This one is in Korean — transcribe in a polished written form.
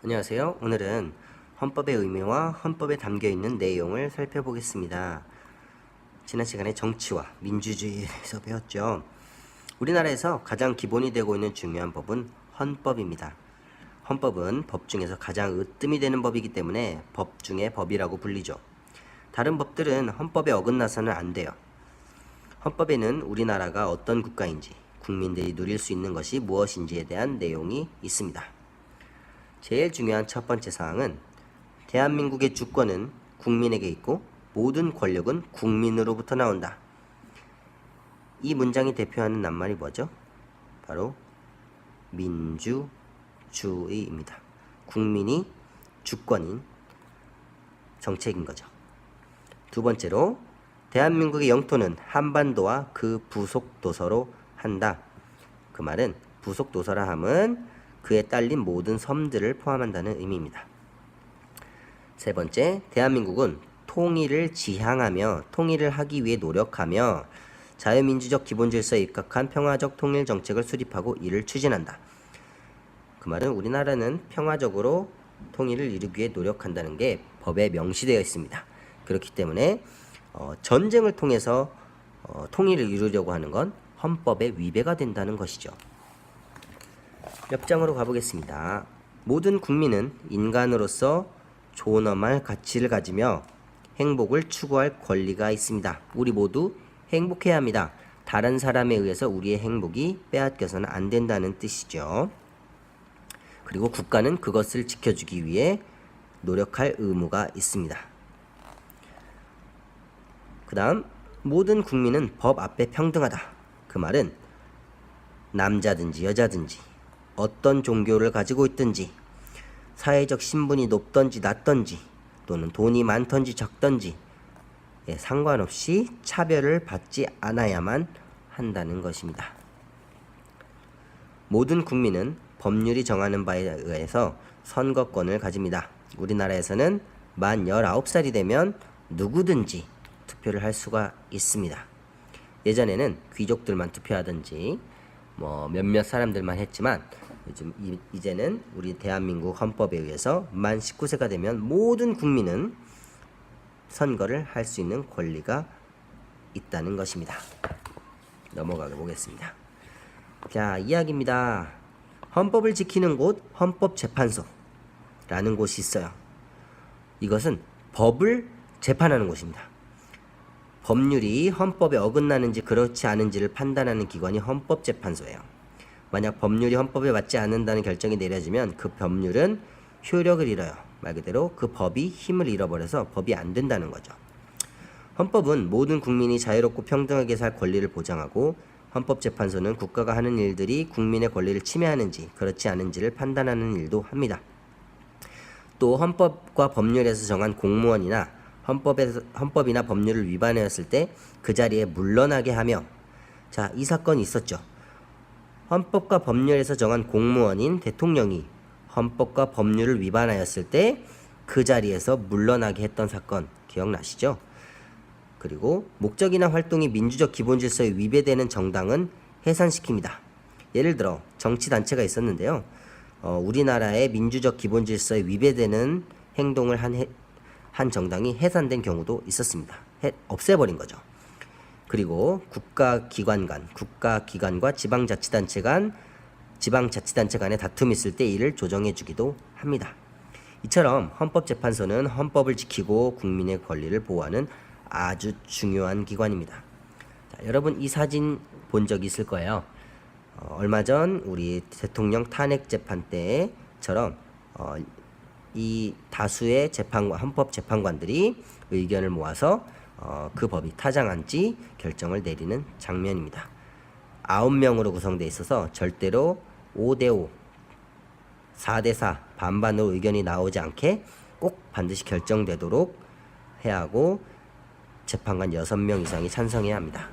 안녕하세요. 오늘은 헌법의 의미와 헌법에 담겨있는 내용을 살펴보겠습니다. 지난 시간에 정치와 민주주의에서 배웠죠. 우리나라에서 가장 기본이 되고 있는 중요한 법은 헌법입니다. 헌법은 법 중에서 가장 으뜸이 되는 법이기 때문에 법 중에 법이라고 불리죠. 다른 법들은 헌법에 어긋나서는 안 돼요. 헌법에는 우리나라가 어떤 국가인지, 국민들이 누릴 수 있는 것이 무엇인지에 대한 내용이 있습니다. 제일 중요한 첫 번째 사항은 대한민국의 주권은 국민에게 있고 모든 권력은 국민으로부터 나온다. 이 문장이 대표하는 낱말이 뭐죠? 바로 민주주의입니다. 국민이 주권인 정책인 거죠. 두 번째로 대한민국의 영토는 한반도와 그 부속 도서로 한다. 그 말은 부속 도서라 함은 그에 딸린 모든 섬들을 포함한다는 의미입니다. 세 번째, 대한민국은 통일을 지향하며 통일을 하기 위해 노력하며 자유민주적 기본질서에 입각한 평화적 통일 정책을 수립하고 이를 추진한다. 그 말은 우리나라는 평화적으로 통일을 이루기 위해 노력한다는 게 법에 명시되어 있습니다. 그렇기 때문에 전쟁을 통해서 통일을 이루려고 하는 건 헌법에 위배가 된다는 것이죠. 몇 장으로 가보겠습니다. 모든 국민은 인간으로서 존엄할 가치를 가지며 행복을 추구할 권리가 있습니다. 우리 모두 행복해야 합니다. 다른 사람에 의해서 우리의 행복이 빼앗겨서는 안 된다는 뜻이죠. 그리고 국가는 그것을 지켜주기 위해 노력할 의무가 있습니다. 그 다음, 모든 국민은 법 앞에 평등하다. 그 말은 남자든지 여자든지 어떤 종교를 가지고 있든지 사회적 신분이 높든지 낮든지 또는 돈이 많든지 적든지 상관없이 차별을 받지 않아야만 한다는 것입니다. 모든 국민은 법률이 정하는 바에 의해서 선거권을 가집니다. 우리나라에서는 만 19살이 되면 누구든지 투표를 할 수가 있습니다. 예전에는 귀족들만 투표하든지 몇몇 사람들만 했지만 이제는 우리 대한민국 헌법에 의해서 만 19세가 되면 모든 국민은 선거를 할 수 있는 권리가 있다는 것입니다. 넘어가 보겠습니다. 자, 이야기입니다. 헌법을 지키는 곳 헌법재판소라는 곳이 있어요. 이것은 법을 재판하는 곳입니다. 법률이 헌법에 어긋나는지 그렇지 않은지를 판단하는 기관이 헌법재판소예요. 만약 법률이 헌법에 맞지 않는다는 결정이 내려지면 그 법률은 효력을 잃어요. 말 그대로 그 법이 힘을 잃어버려서 법이 안 된다는 거죠. 헌법은 모든 국민이 자유롭고 평등하게 살 권리를 보장하고 헌법재판소는 국가가 하는 일들이 국민의 권리를 침해하는지 그렇지 않은지를 판단하는 일도 합니다. 또 헌법과 법률에서 정한 공무원이나 헌법이나 법률을 위반하였을 때 그 자리에 물러나게 하며, 자, 이 사건이 있었죠. 헌법과 법률에서 정한 공무원인 대통령이 헌법과 법률을 위반하였을 때 그 자리에서 물러나게 했던 사건 기억나시죠? 그리고 목적이나 활동이 민주적 기본질서에 위배되는 정당은 해산시킵니다. 예를 들어 정치단체가 있었는데요. 우리나라의 민주적 기본질서에 위배되는 행동을 한 정당이 해산된 경우도 있었습니다. 없애버린 거죠. 그리고 국가기관과 지방자치단체 간에 다툼이 있을 때 이를 조정해 주기도 합니다. 이처럼 헌법재판소는 헌법을 지키고 국민의 권리를 보호하는 아주 중요한 기관입니다. 자, 여러분 이 사진 본 적 있을 거예요. 얼마 전 우리 대통령 탄핵 재판 때처럼 이 다수의 헌법재판관들이 의견을 모아서 그 법이 타당한지 결정을 내리는 장면입니다. 9명으로 구성되어 있어서 절대로 5대5, 4대4 반반으로 의견이 나오지 않게 꼭 반드시 결정되도록 해야 하고 재판관 6명 이상이 찬성해야 합니다.